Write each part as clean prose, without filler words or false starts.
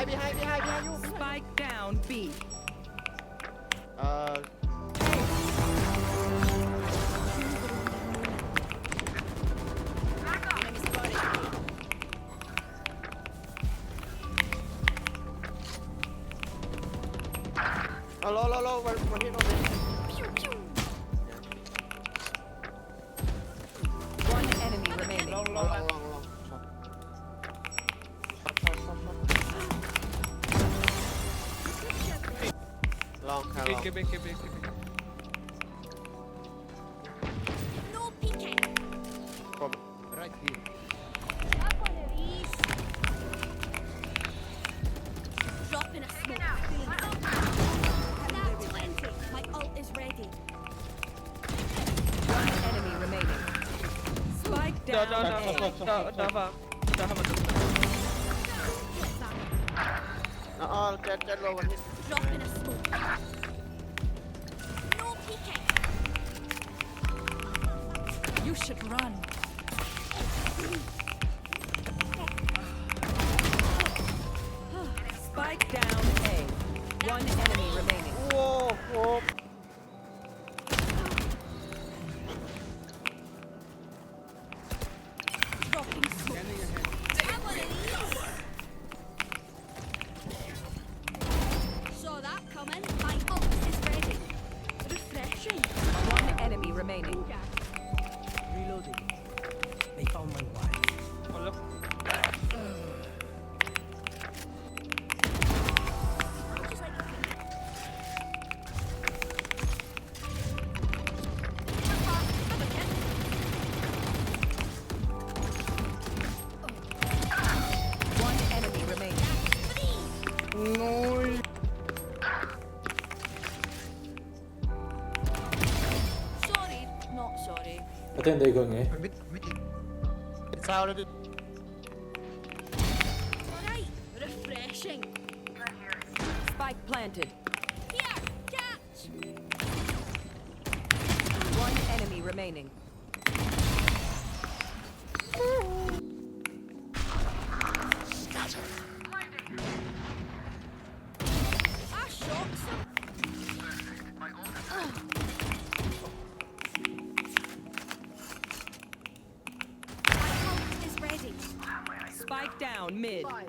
behind you. Spike down B. Low, one hit on it. One enemy remaining. Long. Shot. Keep it. No peeking. Right here. Up one of these. Dropping a smoke. Now 20. My ult is ready. One enemy remaining. Spike down A. Get low one hit. Dropping a smoke. No peeking. You should run. Spike down A. One enemy remaining. Whoa. Dropping smoke. Have one of these. Saw that coming. My ult is ready. Refreshing. One enemy remaining. Reloading. They found my wife. Just like One enemy remaining. sorry, not sorry. I think they're going A. It's out of it. Alright, refreshing. Spike planted. Here, catch. One enemy remaining. I shot some. My ult is ready. Spike down mid. One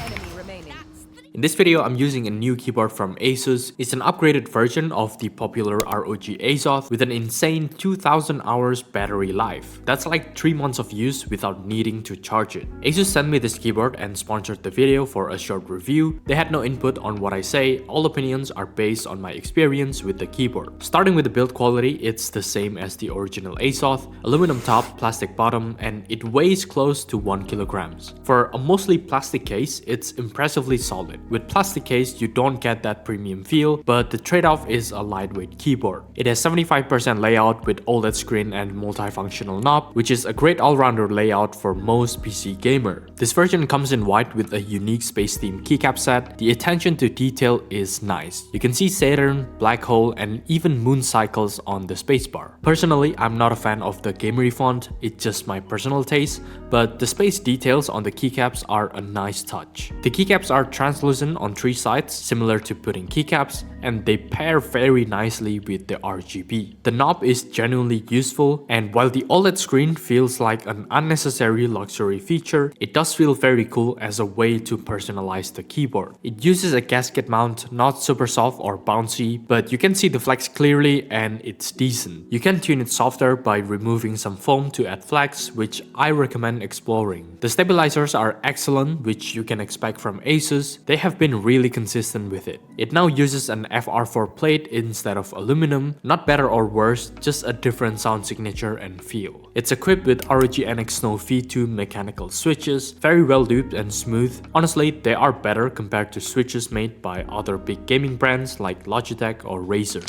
enemy remaining. That's three. In this video, I'm using a new keyboard from Asus. It's an upgraded version of the popular ROG Azoth with an insane 2000 hours battery life. That's like 3 months of use without needing to charge it. Asus sent me this keyboard and sponsored the video for a short review. They had no input on what I say. All opinions are based on my experience with the keyboard. Starting with the build quality, it's the same as the original Azoth. Aluminum top, plastic bottom, and it weighs close to 1 kilograms. For a mostly plastic case, it's impressively solid. With plastic case, you don't get that premium feel, but the trade-off is a lightweight keyboard. It has 75% layout with OLED screen and multifunctional knob, which is a great all-rounder layout for most PC gamer. This version comes in white with a unique space-themed keycap set. The attention to detail is nice. You can see Saturn, black hole, and even moon cycles on the spacebar. Personally, I'm not a fan of the gamery font, it's just my personal taste, but the space details on the keycaps are a nice touch. The keycaps are translucent on 3 sides, similar to pudding keycaps, and they pair very nicely with the RGB. The knob is genuinely useful, and while the OLED screen feels like an unnecessary luxury feature, it does feel very cool as a way to personalize the keyboard. It uses a gasket mount, not super soft or bouncy, but you can see the flex clearly and it's decent. You can tune it softer by removing some foam to add flex, which I recommend exploring. The stabilizers are excellent, which you can expect from Asus. They have been really consistent with it. It now uses an FR4 plate instead of aluminum. Not better or worse, just a different sound signature and feel. It's equipped with ROG NX Snow V2 mechanical switches, very well lubed and smooth. Honestly, they are better compared to switches made by other big gaming brands like Logitech or Razer.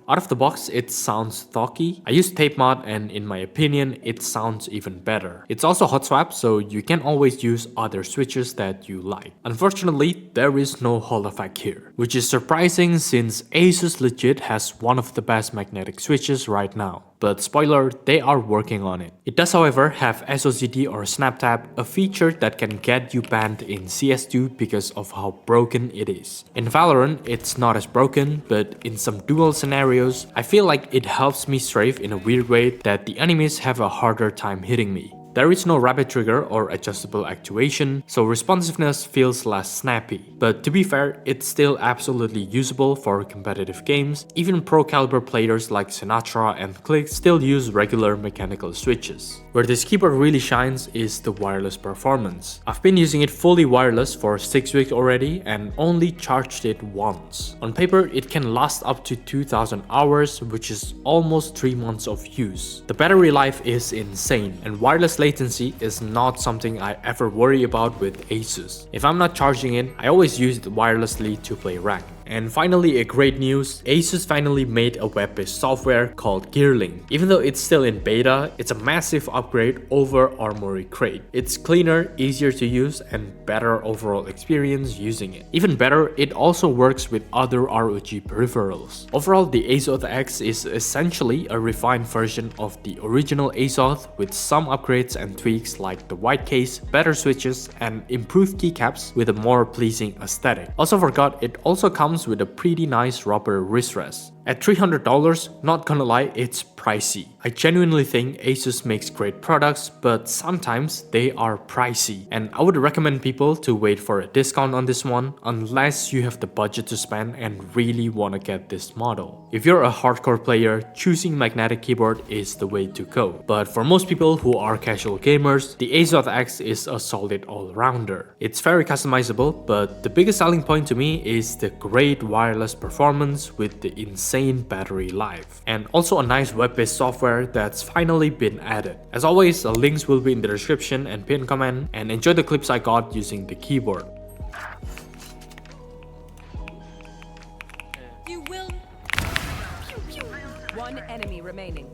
Out of the box, it sounds talky. I used tape mod and in my opinion, it sounds even better. It's also hot swap, so you can always use other switches that you like. Unfortunately, there is no Hall effect here, which is surprising since Asus legit has one of the best magnetic switches right now. But spoiler, they are working on it. It does however have SOCD or snap tap, a feature that can get you banned in CS2 because of how broken it is. In Valorant, it's not as broken, but in some duel scenarios, I feel like it helps me strafe in a weird way that the enemies have a harder time hitting me. There is no rapid trigger or adjustable actuation, so responsiveness feels less snappy. But to be fair, it's still absolutely usable for competitive games. Even pro caliber players like Sinatra and Click still use regular mechanical switches. Where this keyboard really shines is the wireless performance. I've been using it fully wireless for 6 weeks already and only charged it once. On paper, it can last up to 2000 hours, which is almost 3 months of use. The battery life is insane, and wireless latency is not something I ever worry about with Asus. If I'm not charging it, I always use it wirelessly to play rank. And finally, a great news, Asus finally made a web-based software called Gearlink. Even though it's still in beta, it's a massive upgrade over Armory Crate. It's cleaner, easier to use, and better overall experience using it. Even better, it also works with other ROG peripherals. Overall, the Azoth X is essentially a refined version of the original Azoth with some upgrades and tweaks like the white case, better switches, and improved keycaps with a more pleasing aesthetic. Also forgot, it also comes with a pretty nice rubber wrist rest. At $300, not gonna lie, it's pricey. I genuinely think Asus makes great products, but sometimes they are pricey. And I would recommend people to wait for a discount on this one, unless you have the budget to spend and really wanna get this model. If you're a hardcore player, choosing magnetic keyboard is the way to go. But for most people who are casual gamers, the Azoth X is a solid all-rounder. It's very customizable, but the biggest selling point to me is the great wireless performance with the insane battery life, and also a nice web-based software that's finally been added. As always, the links will be in the description and pinned comment, and enjoy the clips I got using the keyboard. You will. One enemy remaining.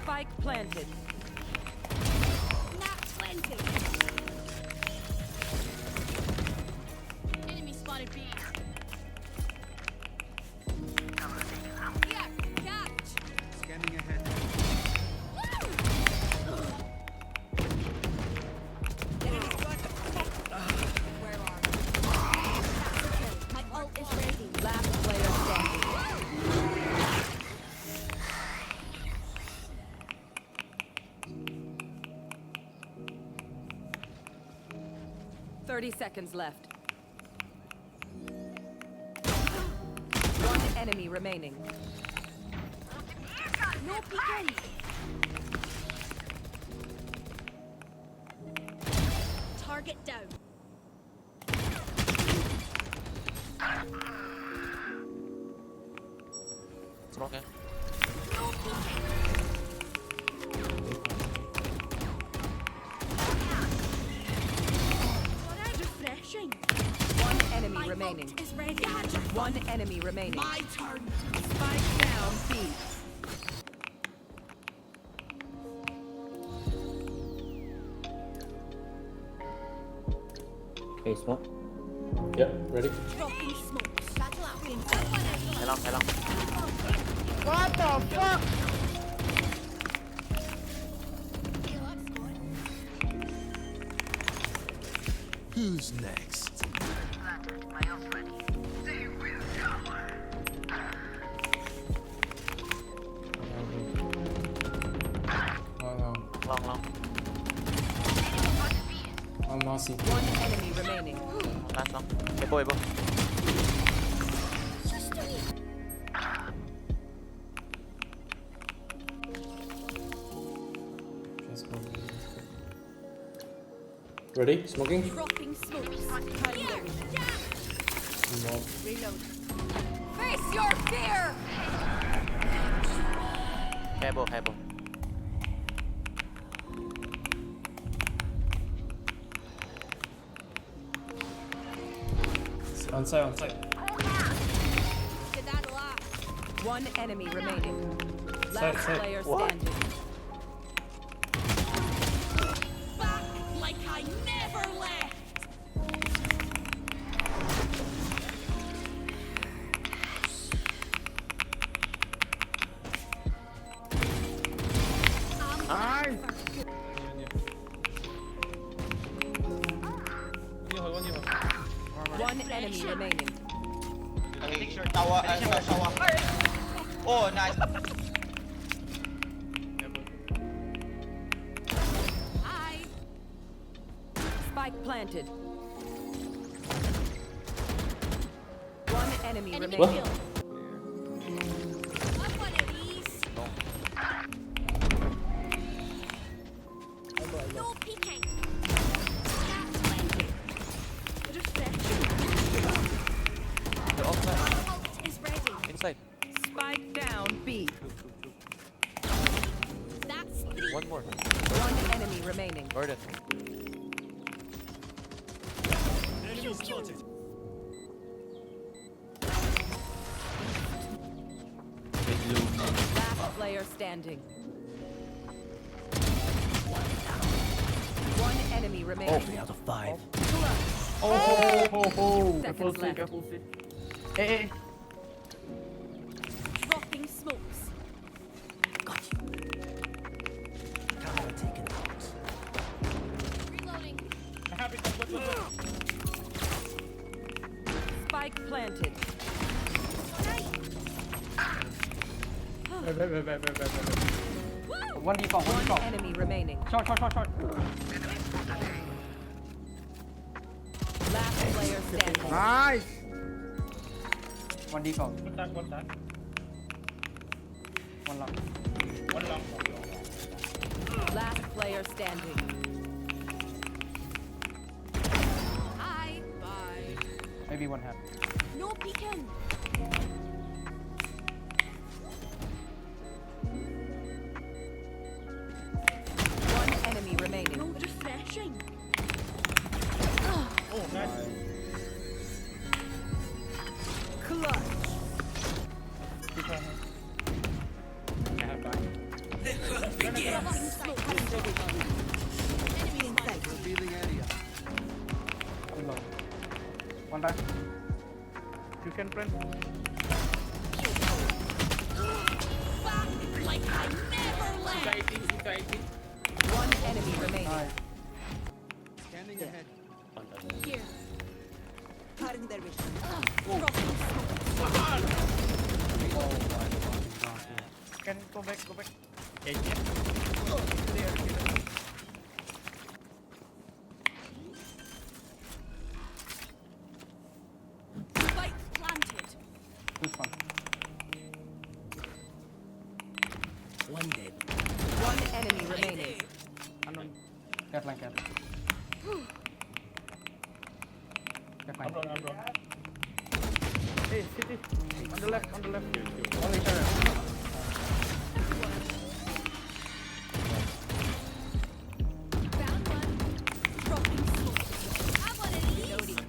Spike planted. Nat 20. Enemy spotted B. Yeah, catch. Scanning ahead. Where are we? My ult is ready. Last player standing. 30 seconds left. One enemy remaining. No peeking. Target down. Smoke eh? Refreshing. One enemy My remaining. ult is ready. One enemy remaining. My turn. Spike down B. Okay, smoke. Yeah, ready? Dropping smoke. Battle out. Hello. What the fuck? Who's next? Long. One enemy remaining. Last long. Ebo. Ready? Smoking? Dropping smoke. Here. Reload. Face your fear. Hebo. On side. Did that a lot. One enemy remaining. Side, Last side. player standing. Back like I never left. One enemy remaining. Oh, nice. Hi. Spike planted. One enemy Enemy remaining. kill. I've one of these. No peeking. That's plenty. Refreshing. The outside. Ult is ready. Inside. Spike down B. That's 3. One more. One enemy remaining. Burden. Enemy spotted. Last player standing. One enemy remaining. Out of 5. Seconds left. Hey. Dropping smokes. Reloading. Spike planted. One default. One enemy remaining. Short. Last player standing. Nice. One default. One long. Last player standing. Hi. Bye. Maybe one half. No peeking. One enemy remaining. No refreshing. Clutch. Dropping smoke. Enemy in sight. Revealing area. One long. One back. You can print. Back like I never left. One enemy remaining. Nice. Scanning ahead. Here. Cutting their vision. Dropping smoke. Can go back. Spike planted. This one. One enemy remaining. Unknown. Cat line. Cat line. Hey, city. On the left. Only turret. Found one. Dropping smoke. I want to leave.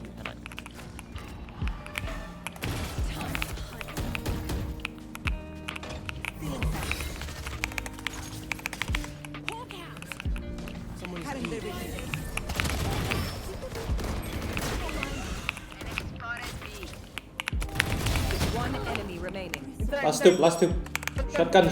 Poke out. One enemy remaining. Last tube. Shotgun.